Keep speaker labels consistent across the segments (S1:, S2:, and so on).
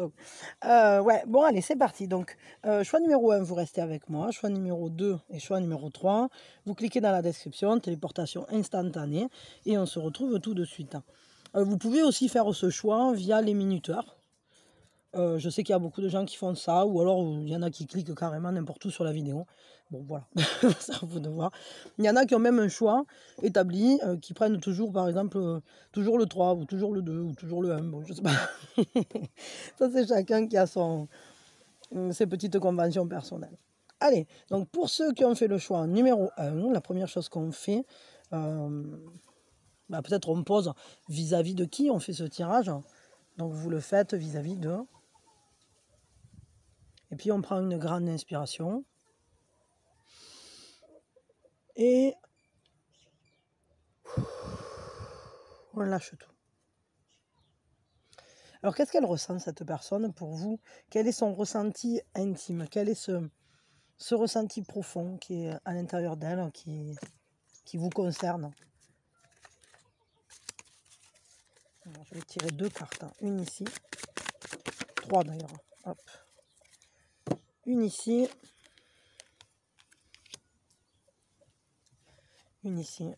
S1: Donc, ouais, bon, allez, c'est parti. Donc, choix numéro 1, vous restez avec moi. Choix numéro 2 et choix numéro 3. Vous cliquez dans la description, téléportation instantanée. Et on se retrouve tout de suite. Vous pouvez aussi faire ce choix via les minuteurs. Je sais qu'il y a beaucoup de gens qui font ça, ou alors il y en a qui cliquent carrément n'importe où sur la vidéo. Bon, voilà, c'est à vous de voir. Il y en a qui ont même un choix établi, qui prennent toujours, par exemple, toujours le 3, ou toujours le 2, ou toujours le 1. Bon, je sais pas. Ça, c'est chacun qui a ses petites conventions personnelles. Allez, donc pour ceux qui ont fait le choix numéro 1, la première chose qu'on fait, peut-être on pose vis-à-vis de qui on fait ce tirage. Donc vous le faites vis-à-vis de... Et puis on prend une grande inspiration. Et on lâche tout. Alors qu'est-ce qu'elle ressent, cette personne, pour vous? Quel est son ressenti intime? Quel est ce ressenti profond qui est à l'intérieur d'elle, qui vous concerne? Alors, je vais tirer 2 cartes. Une ici. 3 d'ailleurs. Hop. Une ici. Une ici.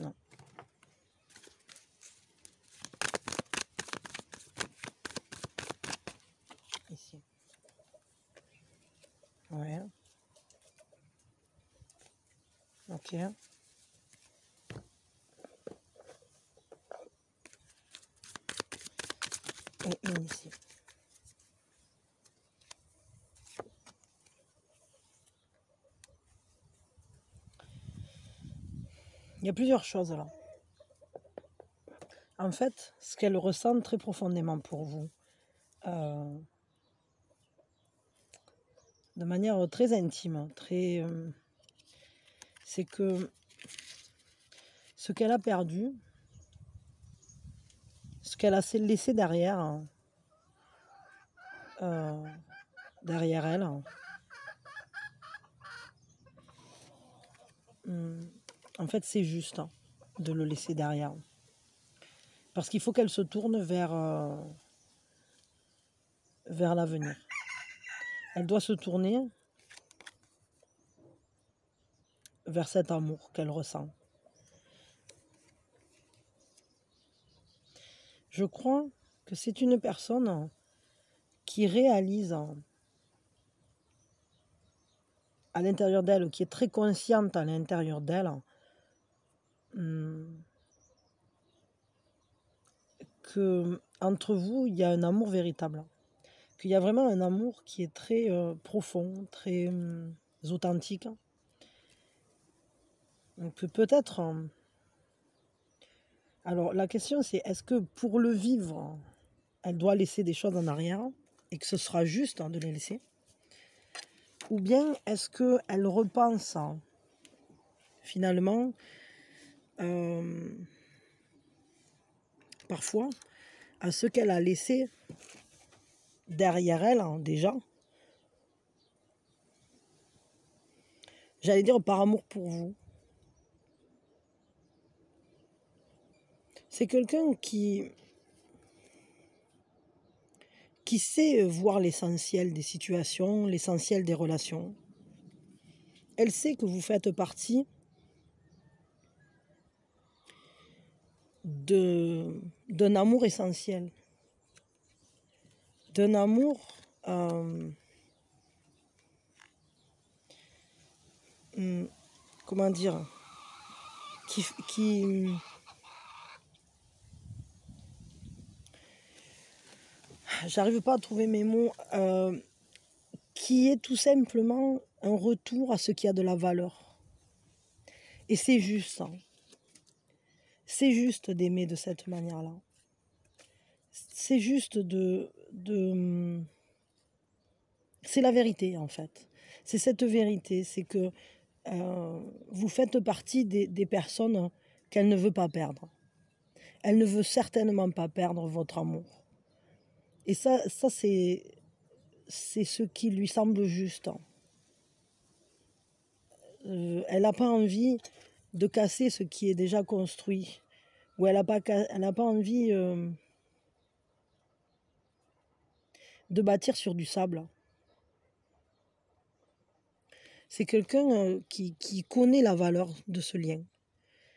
S1: Non. Ici. Ouais. Ok. Et une ici. Il y a plusieurs choses là. En fait, ce qu'elle ressent très profondément pour vous, de manière très intime, c'est que ce qu'elle a perdu, ce qu'elle a laissé derrière, derrière elle, en fait, c'est juste de le laisser derrière. Parce qu'il faut qu'elle se tourne vers l'avenir. Elle doit se tourner vers cet amour qu'elle ressent. Je crois que c'est une personne qui réalise à l'intérieur d'elle, qui est très consciente à l'intérieur d'elle, que entre vous, il y a un amour véritable. Qu'il y a vraiment un amour qui est très profond, très authentique. Donc peut-être... alors la question c'est, est-ce que pour le vivre, elle doit laisser des choses en arrière et que ce sera juste de les laisser? Ou bien est-ce qu'elle repense finalement parfois à ce qu'elle a laissé derrière elle déjà? J'allais dire par amour pour vous. C'est quelqu'un qui sait voir l'essentiel des situations, l'essentiel des relations. Elle sait que vous faites partie d'un amour essentiel. D'un amour comment dire, qui j'arrive pas à trouver mes mots, qui est tout simplement un retour à ce qui a de la valeur. Et c'est juste, c'est juste d'aimer de cette manière-là. C'est juste c'est la vérité en fait. C'est cette vérité, c'est que vous faites partie des personnes qu'elle ne veut pas perdre. Elle ne veut certainement pas perdre votre amour. Et ça c'est ce qui lui semble juste. Elle n'a pas envie de casser ce qui est déjà construit, ou elle n'a pas envie de bâtir sur du sable. C'est quelqu'un qui connaît la valeur de ce lien,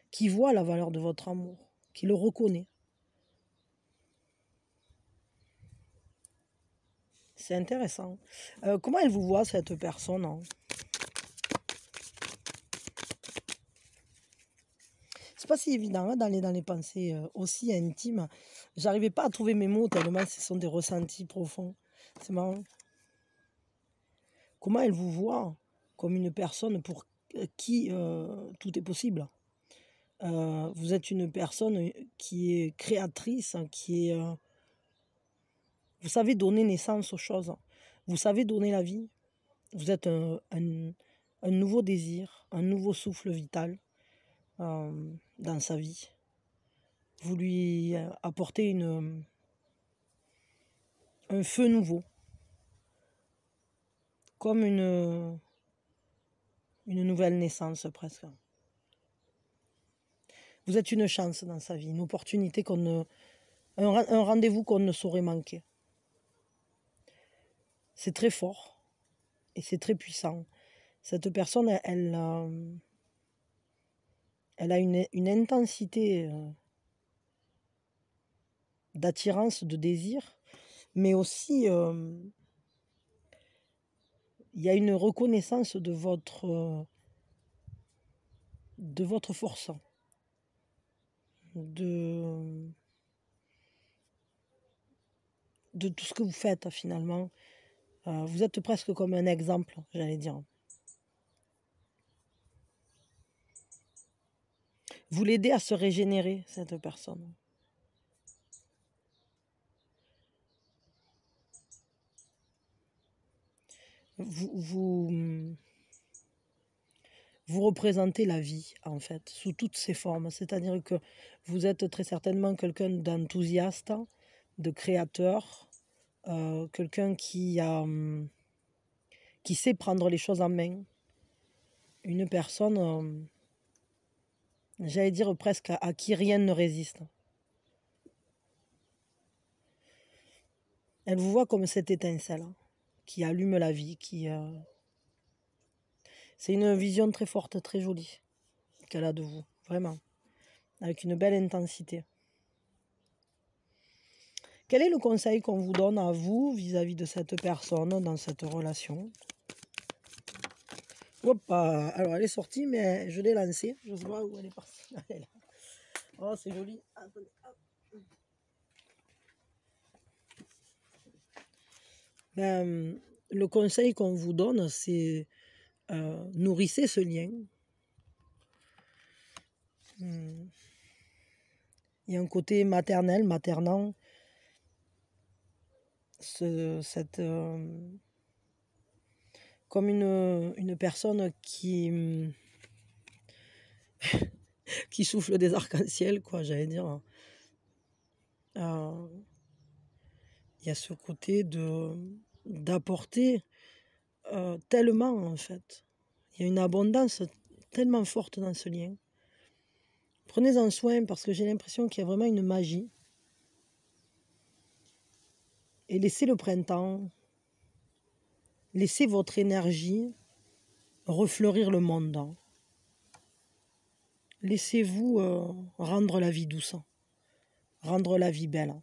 S1: qui voit la valeur de votre amour, qui le reconnaît. C'est intéressant. Comment elle vous voit, cette personne, hein? C'est pas si évident hein, d'aller dans les pensées aussi intimes. J'arrivais pas à trouver mes mots tellement ce sont des ressentis profonds. C'est marrant. Comment elle vous voit comme une personne pour qui tout est possible. Vous êtes une personne qui est créatrice, qui est... vous savez donner naissance aux choses. Vous savez donner la vie. Vous êtes un nouveau désir, un nouveau souffle vital dans sa vie. Vous lui apportez un feu nouveau. Comme une nouvelle naissance presque. Vous êtes une chance dans sa vie, une opportunité un rendez-vous qu'on ne saurait manquer. C'est très fort et c'est très puissant. Cette personne, elle a une intensité d'attirance, de désir, mais aussi il y a une reconnaissance de votre force, de tout ce que vous faites finalement. Vous êtes presque comme un exemple, j'allais dire. Vous l'aidez à se régénérer, cette personne. Vous représentez la vie, en fait, sous toutes ses formes. C'est-à-dire que vous êtes très certainement quelqu'un d'enthousiaste, de créateur, quelqu'un qui sait prendre les choses en main. Une personne, j'allais dire presque à qui rien ne résiste. Elle vous voit comme cette étincelle qui allume la vie, c'est une vision très forte, très jolie qu'elle a de vous, vraiment, avec une belle intensité. Quel est le conseil qu'on vous donne à vous vis-à-vis de cette personne dans cette relation? Hop, alors elle est sortie, mais je l'ai lancée. Je ne sais pas où elle est partie. Elle est là. Oh, c'est joli. Attendez, ben, le conseil qu'on vous donne, c'est nourrissez ce lien. Il y a un côté maternel, maternant. Comme une personne qui souffle des arcs-en-ciel, quoi, j'allais dire. Il y a ce côté d'apporter tellement, en fait. Il y a une abondance tellement forte dans ce lien. Prenez-en soin parce que j'ai l'impression qu'il y a vraiment une magie. Et laissez le printemps, laissez votre énergie refleurir le monde. Laissez-vous rendre la vie douce, rendre la vie belle.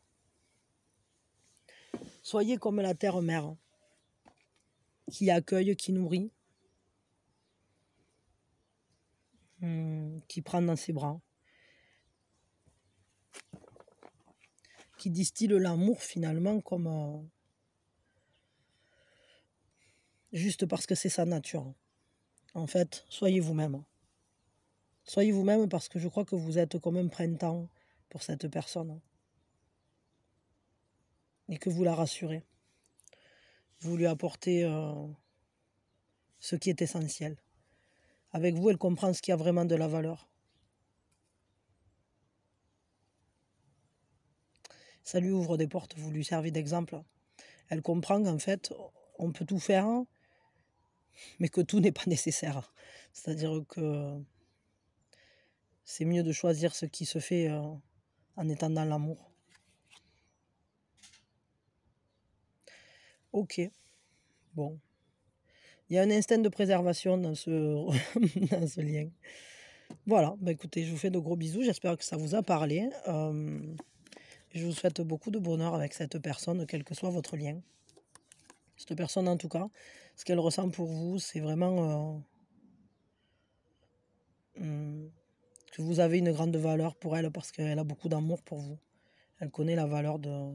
S1: Soyez comme la terre-mère, qui accueille, qui nourrit, qui prend dans ses bras, qui distille l'amour finalement comme juste parce que c'est sa nature. En fait, soyez vous-même. Soyez vous-même parce que je crois que vous êtes comme un printemps pour cette personne. Et que vous la rassurez. Vous lui apportez ce qui est essentiel. Avec vous, elle comprend ce qui a vraiment de la valeur. Ça lui ouvre des portes, vous lui servez d'exemple. Elle comprend qu'en fait, on peut tout faire, mais que tout n'est pas nécessaire. C'est-à-dire que c'est mieux de choisir ce qui se fait en étant dans l'amour. Ok, bon. Il y a un instinct de préservation dans ce, dans ce lien. Voilà, bah écoutez, je vous fais de gros bisous. J'espère que ça vous a parlé. Je vous souhaite beaucoup de bonheur avec cette personne, quel que soit votre lien. Cette personne, en tout cas, ce qu'elle ressent pour vous, c'est vraiment que vous avez une grande valeur pour elle parce qu'elle a beaucoup d'amour pour vous. Elle connaît la valeur de...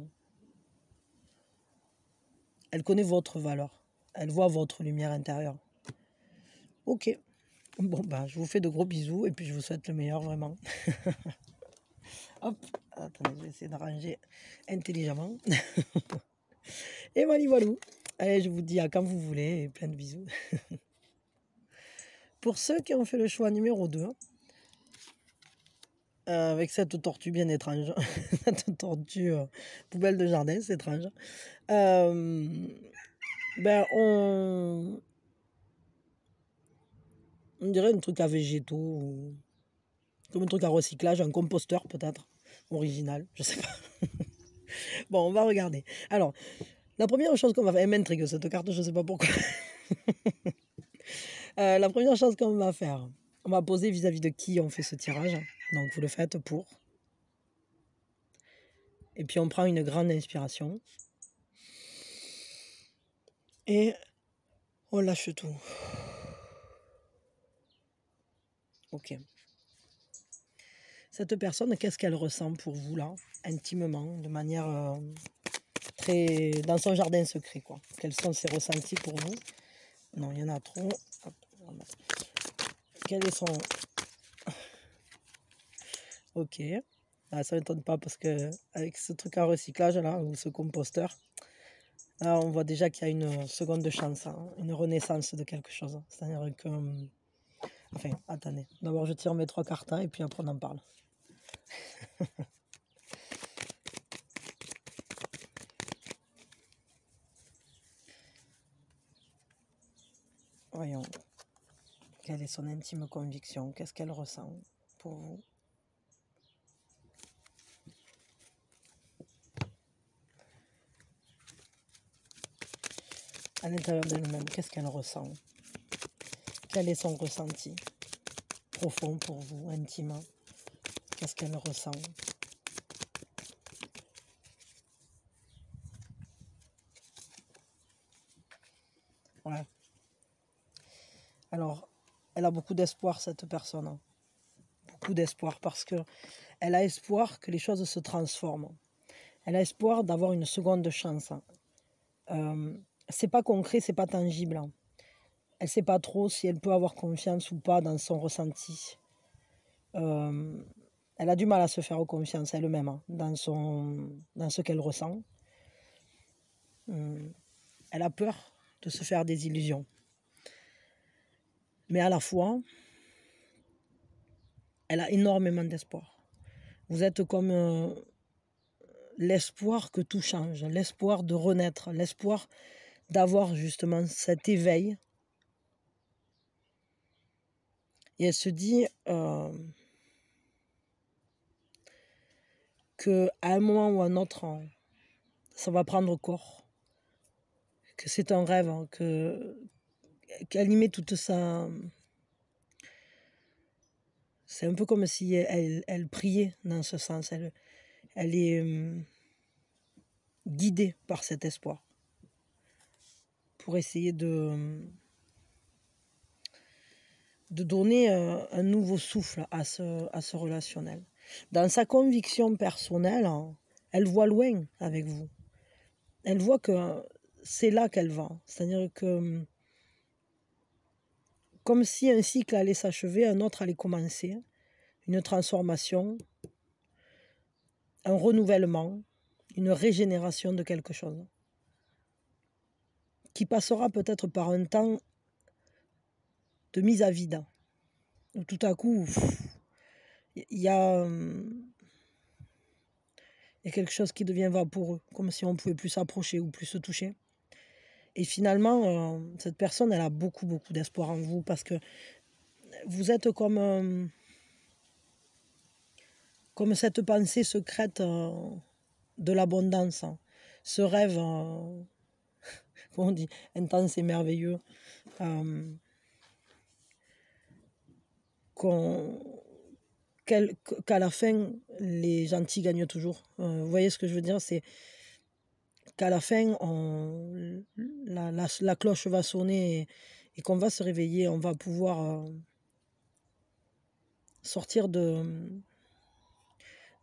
S1: Elle connaît votre valeur. Elle voit votre lumière intérieure. Ok. Bon, ben, je vous fais de gros bisous et puis je vous souhaite le meilleur, vraiment. Hop. Attendez, je vais essayer de ranger intelligemment. Et voilà. Allez, je vous dis à quand vous voulez et plein de bisous. Pour ceux qui ont fait le choix numéro 2, avec cette tortue bien étrange, cette tortue poubelle de jardin, c'est étrange. Ben on dirait un truc à végétaux, comme un truc à recyclage, un composteur peut-être, original, je sais pas. Bon, on va regarder. Alors, la première chose qu'on va faire, elle m'intrigue cette carte, je sais pas pourquoi. La première chose qu'on va faire, on va poser vis-à-vis de qui on fait ce tirage. Donc vous le faites pour. Et puis on prend une grande inspiration. Et on lâche tout. Ok. Cette personne, qu'est-ce qu'elle ressent pour vous là, intimement, de manière très... dans son jardin secret, quoi. Quels sont ses ressentis pour vous? Non, il y en a trop. Hop, quel est son... Ok. Ah, ça ne m'étonne pas parce que avec ce truc à recyclage là, ou ce composteur, là on voit déjà qu'il y a une seconde chance, hein, une renaissance de quelque chose. C'est-à-dire que... Enfin, attendez. D'abord je tire mes 3 cartes et puis après on en parle. Voyons. Quelle est son intime conviction? Qu'est-ce qu'elle ressent pour vous? À l'intérieur d'elle-même, qu'est-ce qu'elle ressent? Quel est son ressenti profond pour vous, intime? Qu'est-ce qu'elle ressent? Ouais. Alors, elle a beaucoup d'espoir, cette personne. Beaucoup d'espoir parce que elle a espoir que les choses se transforment. Elle a espoir d'avoir une seconde chance. C'est pas concret, c'est pas tangible. Elle sait pas trop si elle peut avoir confiance ou pas dans son ressenti. Elle a du mal à se faire confiance elle-même dans ce qu'elle ressent. Elle a peur de se faire des illusions. Mais à la fois, elle a énormément d'espoir. Vous êtes comme l'espoir que tout change, l'espoir de renaître, l'espoir d'avoir justement cet éveil. Et elle se dit qu'à un moment ou à un autre, ça va prendre corps, que c'est un rêve, qu'elle y met toute sa... C'est un peu comme si elle priait dans ce sens. Elle est guidée par cet espoir pour essayer de donner un nouveau souffle à ce relationnel. Dans sa conviction personnelle, elle voit loin avec vous. Elle voit que c'est là qu'elle va. C'est-à-dire que comme si un cycle allait s'achever, un autre allait commencer, une transformation, un renouvellement, une régénération de quelque chose, qui passera peut-être par un temps de mise à vide, où tout à coup, il y a quelque chose qui devient vaporeux, comme si on ne pouvait plus s'approcher ou plus se toucher. Et finalement, cette personne, elle a beaucoup, beaucoup d'espoir en vous, parce que vous êtes comme comme cette pensée secrète de l'abondance, hein. Ce rêve, comment on dit, intense et merveilleux, qu'à la fin, les gentils gagnent toujours. Vous voyez ce que je veux dire? C'est qu'à la fin, la cloche va sonner et qu'on va se réveiller, on va pouvoir sortir de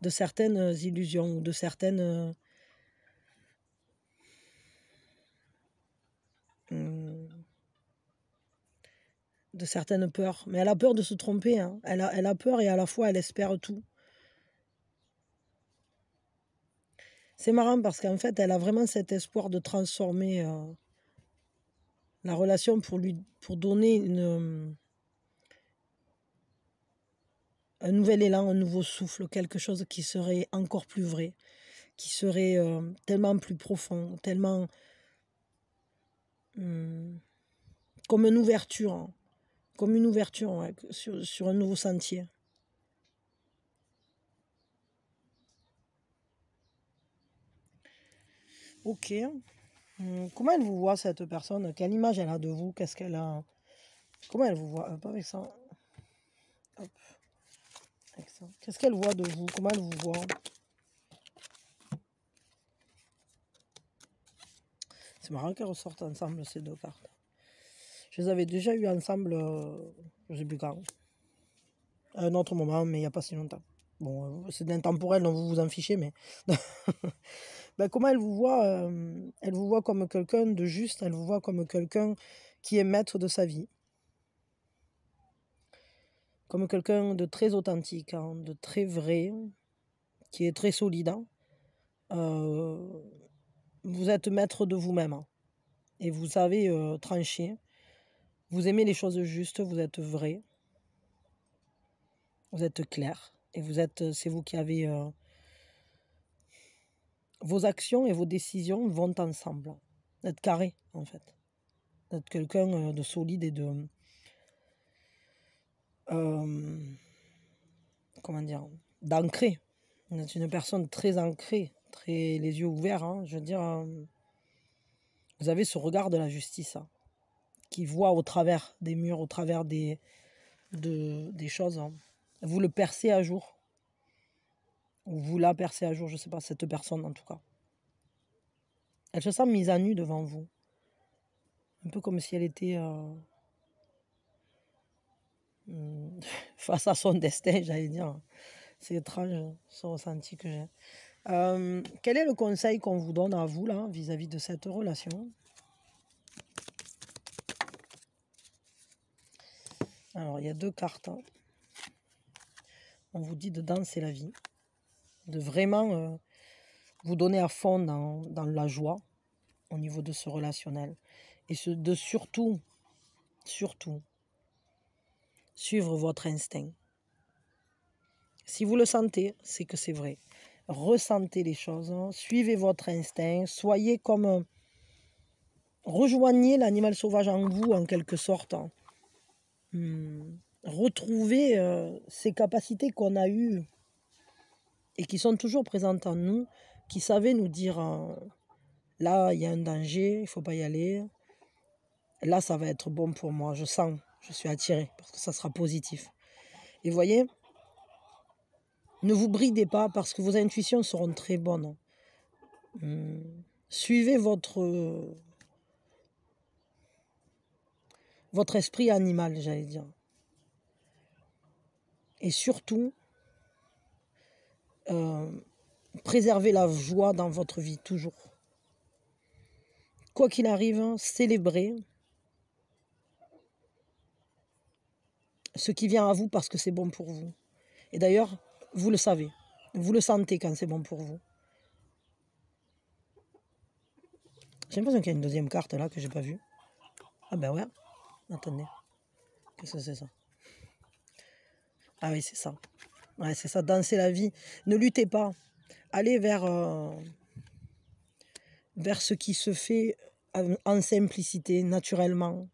S1: certaines illusions ou de certaines peurs. Mais elle a peur de se tromper, hein. Elle a peur et à la fois elle espère tout. C'est marrant parce qu'en fait, elle a vraiment cet espoir de transformer la relation pour donner un nouvel élan, un nouveau souffle, quelque chose qui serait encore plus vrai, qui serait tellement plus profond, tellement comme une ouverture, hein. Comme une ouverture, ouais, sur un nouveau sentier. Ok. Comment elle vous voit, cette personne? Quelle image elle a de vous? Qu'est-ce qu'elle a? Comment elle vous voit? Pas avec ça. Hop. Avec ça. Qu'est-ce qu'elle voit de vous? Comment elle vous voit? C'est marrant qu'elles ressortent ensemble, ces deux cartes. Je les avais déjà eues ensemble, je ne sais plus quand. À un autre moment, mais il n'y a pas si longtemps. Bon, c'est de l'intemporel, donc vous vous en fichez, mais... Ben, comment elle vous voit? Elle vous voit comme quelqu'un de juste, elle vous voit comme quelqu'un qui est maître de sa vie. Comme quelqu'un de très authentique, hein, de très vrai, qui est très solide. Hein. Vous êtes maître de vous-même, hein, et vous savez trancher. Vous aimez les choses justes, vous êtes vrai, vous êtes clair, et c'est vous qui avez... vos actions et vos décisions vont ensemble. D'être carré, en fait. D'être quelqu'un de solide et de... comment dire? D'ancré. Vous êtes une personne très ancrée, très les yeux ouverts. Hein, je veux dire, vous avez ce regard de la justice, hein, qui voit au travers des murs, au travers des choses. Hein. Vous le percez à jour. Ou vous la percez à jour, je ne sais pas, cette personne en tout cas. Elle se sent mise à nu devant vous. Un peu comme si elle était face à son destin, j'allais dire. C'est étrange, ce ressenti que j'ai. Quel est le conseil qu'on vous donne à vous, là, vis-à-vis de cette relation? Alors, il y a deux cartes. Hein. On vous dit de danser la vie, de vraiment vous donner à fond dans la joie au niveau de ce relationnel. Et de surtout, suivre votre instinct. Si vous le sentez, c'est que c'est vrai. Ressentez les choses, hein, suivez votre instinct, soyez comme... rejoignez l'animal sauvage en vous, en quelque sorte. Hein. Retrouvez ces capacités qu'on a eues et qui sont toujours présentes en nous, qui savaient nous dire là, il y a un danger, il ne faut pas y aller. Là, ça va être bon pour moi, je sens, je suis attirée, parce que ça sera positif. Et voyez, ne vous bridez pas parce que vos intuitions seront très bonnes. Suivez votre esprit animal, j'allais dire. Et surtout, préservez la joie dans votre vie, toujours. Quoi qu'il arrive, célébrez ce qui vient à vous parce que c'est bon pour vous. Et d'ailleurs, vous le savez, vous le sentez quand c'est bon pour vous. J'ai l'impression qu'il y a une deuxième carte là que j'ai pas vue. Ah ben ouais, attendez. Qu'est-ce que c'est ça? Ah oui, c'est ça. Ouais, c'est ça, danser la vie. Ne luttez pas. Allez vers ce qui se fait en simplicité, naturellement,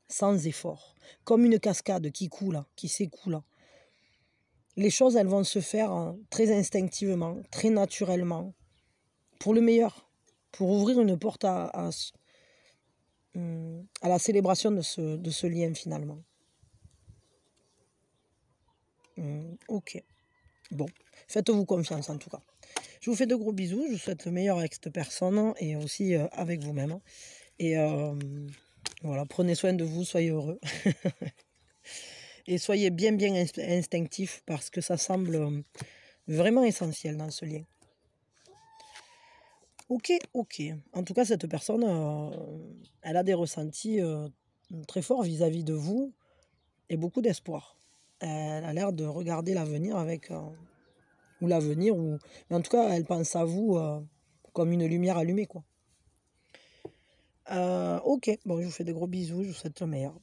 S1: sans effort. Comme une cascade qui coule, qui s'écoule. les choses, elles vont se faire très instinctivement, très naturellement, pour le meilleur, pour ouvrir une porte à la célébration de ce lien finalement. Ok, bon, faites-vous confiance en tout cas. Je vous fais de gros bisous, je vous souhaite le meilleur avec cette personne et aussi avec vous-même. Et voilà, prenez soin de vous, soyez heureux. Et soyez bien instinctifs parce que ça semble vraiment essentiel dans ce lien. Ok. En tout cas, cette personne, elle a des ressentis très forts vis-à-vis de vous et beaucoup d'espoir. Elle a l'air de regarder l'avenir avec... ou l'avenir, ou... Mais en tout cas, elle pense à vous comme une lumière allumée, quoi. Ok, bon, je vous fais de gros bisous, je vous souhaite le meilleur.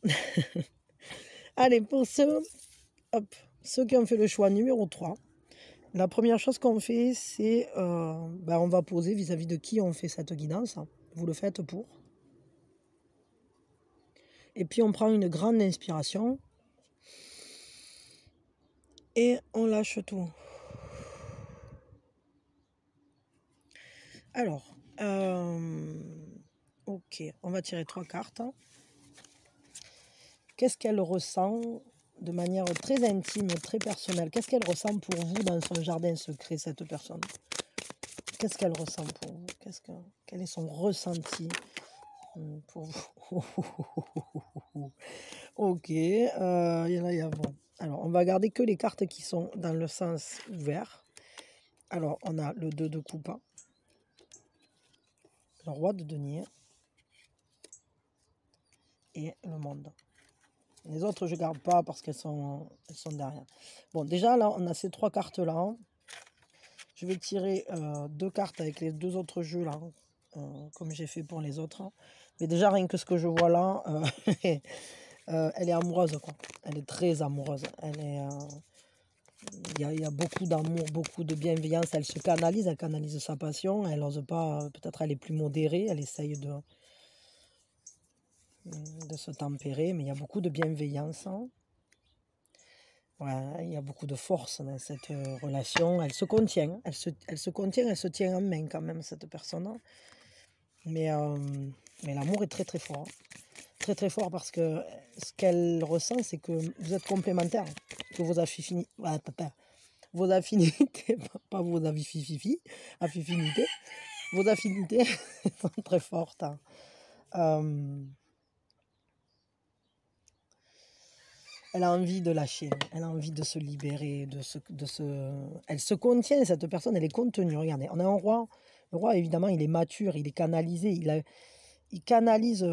S1: Allez, pour ceux qui ont fait le choix numéro 3, la première chose qu'on fait, c'est on va poser vis-à-vis de qui on fait cette guidance. Vous le faites pour. Et puis on prend une grande inspiration et on lâche tout. Alors, ok, on va tirer 3 cartes. Qu'est-ce qu'elle ressent de manière très intime, très personnelle? Qu'est-ce qu'elle ressent pour vous dans son jardin secret, cette personne? Qu'est-ce qu'elle ressent pour vous? Quel est son ressenti pour vous? Ok, il y a bon. Alors, on va garder que les cartes qui sont dans le sens ouvert. Alors, on a le 2 de coupe, le roi de denier et le monde. Les autres, je ne garde pas parce qu'elles sont derrière. Bon, déjà, là, on a ces 3 cartes-là. Je vais tirer 2 cartes avec les 2 autres jeux, là, comme j'ai fait pour les autres. Mais déjà, rien que ce que je vois là, elle est amoureuse, quoi. Elle est très amoureuse. Il y a beaucoup d'amour, beaucoup de bienveillance. Elle canalise sa passion. Elle n'ose pas, peut-être elle est plus modérée. Elle essaye de se tempérer, mais il y a beaucoup de bienveillance. Ouais, il y a beaucoup de force dans cette relation. Elle se contient. Elle se contient, elle se tient en main quand même, cette personne. Mais l'amour est très très fort. Très très fort parce que ce qu'elle ressent, c'est que vous êtes complémentaires. Que vos affinités, vos affinités, pas vos affinités, vos affinités sont très fortes. Elle a envie de lâcher, elle a envie de se libérer, elle se contient, cette personne, elle est contenue. Regardez, on a un roi. Le roi, évidemment, il est mature, il est canalisé, il canalise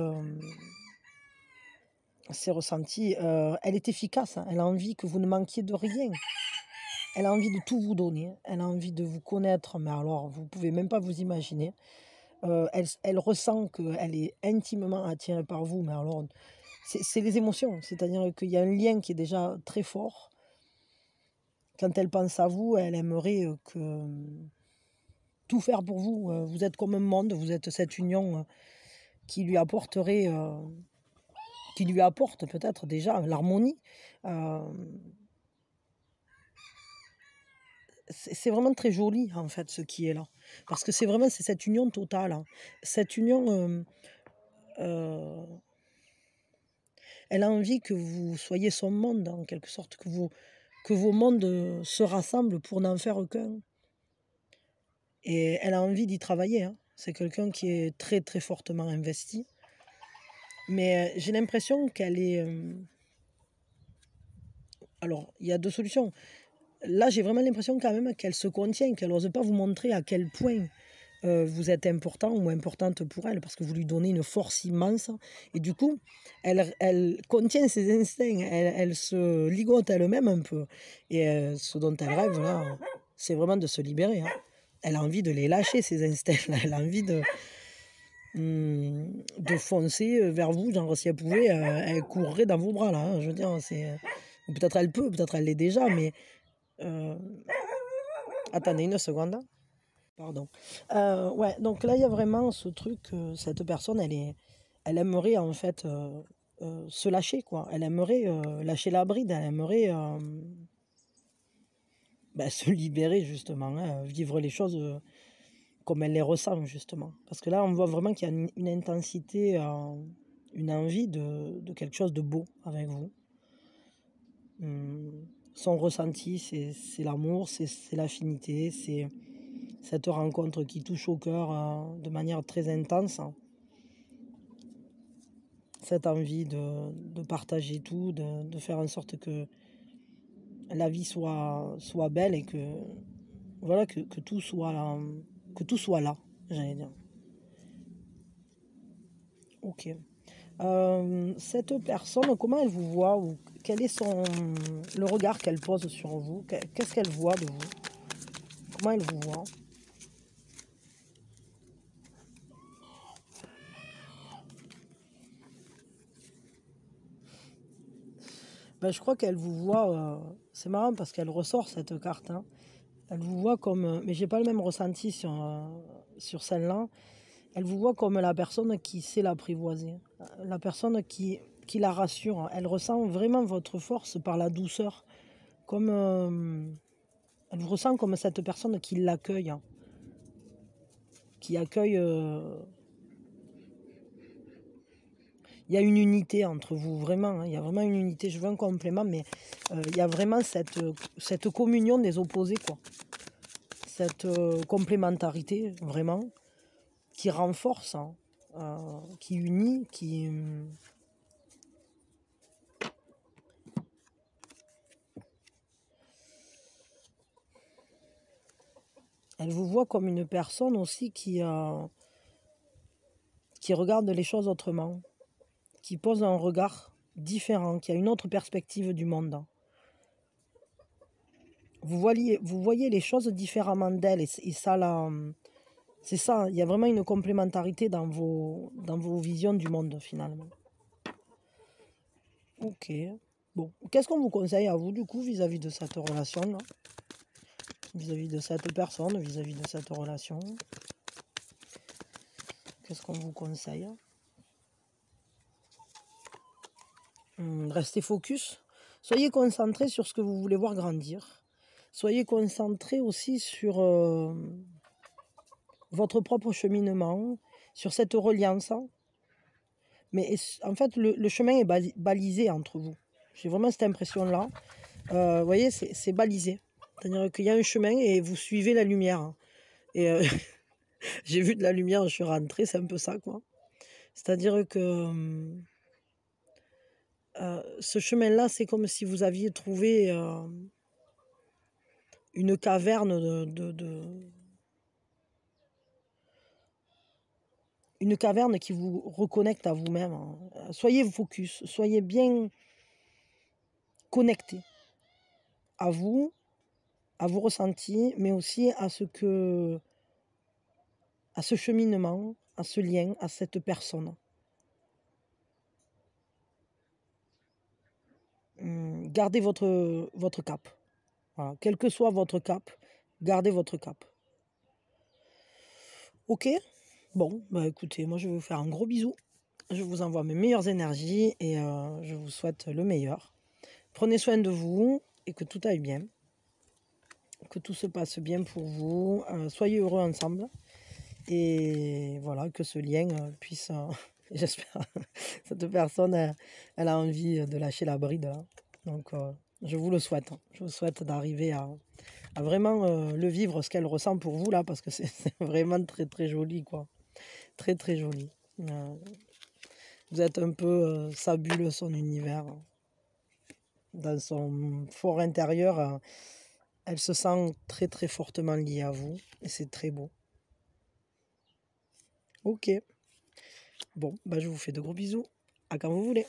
S1: ses ressentis. Elle est efficace, hein. Elle a envie que vous ne manquiez de rien. Elle a envie de tout vous donner. Elle a envie de vous connaître, mais alors, vous ne pouvez même pas vous imaginer. Elle ressent qu'elle est intimement attirée par vous, mais alors... C'est les émotions, c'est-à-dire qu'il y a un lien qui est déjà très fort. Quand elle pense à vous, elle aimerait tout faire pour vous. Vous êtes comme un monde, vous êtes cette union qui lui apporterait, qui lui apporte peut-être déjà l'harmonie. C'est vraiment très joli en fait ce qui est là, parce que c'est cette union totale, hein. Cette union... elle a envie que vous soyez son monde, en quelque sorte, que vos mondes se rassemblent pour n'en faire qu'un. Et elle a envie d'y travailler, hein. C'est quelqu'un qui est très, très fortement investi. Mais j'ai l'impression qu'elle est... Alors, il y a 2 solutions. Là, j'ai vraiment l'impression quand même qu'elle se contient, qu'elle n'ose pas vous montrer à quel point vous êtes important ou importante pour elle, parce que vous lui donnez une force immense. Et du coup, elle contient ses instincts, elle se ligote elle-même un peu. Et ce dont elle rêve, là, c'est vraiment de se libérer, hein. Elle a envie de les lâcher, ses instincts. Elle a envie de foncer vers vous. Genre, si elle pouvait, elle courrait dans vos bras, là, hein. Je veux dire, peut-être elle peut, peut-être elle l'est déjà, mais... Attendez une seconde. Pardon. Ouais, donc là, il y a vraiment ce truc, cette personne, elle aimerait en fait se lâcher, quoi. Elle aimerait lâcher la bride, elle aimerait se libérer justement, hein, vivre les choses comme elle les ressent justement. Parce que là, on voit vraiment qu'il y a une intensité, une envie de quelque chose de beau avec vous. Son ressenti, c'est l'amour, c'est l'affinité, c'est cette rencontre qui touche au cœur de manière très intense. Cette envie de partager tout, de faire en sorte que la vie soit belle et que, voilà, que tout soit là, j'allais dire. Ok. Cette personne, comment elle vous voit ou quel est le regard qu'elle pose sur vous? Qu'est-ce qu'elle voit de vous? Comment elle vous voit? Je crois qu'elle vous voit, c'est marrant parce qu'elle ressort cette carte, hein. Elle vous voit comme, mais j'ai pas le même ressenti sur celle-là. Elle vous voit comme la personne qui sait l'apprivoiser, la personne qui la rassure. Elle ressent vraiment votre force par la douceur, comme elle vous ressent comme cette personne qui l'accueille, hein, qui accueille. Il y a une unité entre vous, vraiment, hein, il y a vraiment une unité. Je veux un complément, mais il y a vraiment cette communion des opposés, quoi. Cette complémentarité, vraiment, qui renforce, hein, qui unit, qui... Elle vous voit comme une personne aussi qui regarde les choses autrement, qui pose un regard différent, qui a une autre perspective du monde. Vous voyez les choses différemment d'elle et ça, là, c'est ça, il y a vraiment une complémentarité dans vos visions du monde finalement. Ok, bon, qu'est-ce qu'on vous conseille à vous du coup vis-à-vis de cette relation-là? Vis-à-vis de cette personne, vis-à-vis de cette relation? Qu'est-ce qu'on vous conseille? Restez focus. Soyez concentré sur ce que vous voulez voir grandir. Soyez concentré aussi sur votre propre cheminement, sur cette reliance. Mais en fait, le chemin est balisé entre vous. J'ai vraiment cette impression-là. Vous voyez, c'est balisé. C'est-à-dire qu'il y a un chemin et vous suivez la lumière. Et j'ai vu de la lumière, je suis rentrée, c'est un peu ça, quoi. C'est-à-dire que ce chemin-là, c'est comme si vous aviez trouvé une caverne une caverne qui vous reconnecte à vous-même. Soyez focus, soyez bien connecté à vous, à vos ressentis, mais aussi à ce cheminement, à ce lien, à cette personne. Gardez votre cap. Voilà. Quel que soit votre cap, gardez votre cap. Ok? Bon, écoutez, moi je vais vous faire un gros bisou. Je vous envoie mes meilleures énergies et je vous souhaite le meilleur. Prenez soin de vous et que tout aille bien. Que tout se passe bien pour vous. Soyez heureux ensemble. Et voilà, que ce lien puisse... j'espère cette personne, elle a envie de lâcher la bride. Hein. Donc, je vous le souhaite. Je vous souhaite d'arriver à vraiment le vivre, ce qu'elle ressent pour vous, là, parce que c'est vraiment très, très joli, quoi. Très, très joli. Vous êtes un peu sa bulle, son univers. Dans son fort intérieur, elle se sent très, très fortement liée à vous. Et c'est très beau. Ok. Bon, je vous fais de gros bisous. À quand vous voulez.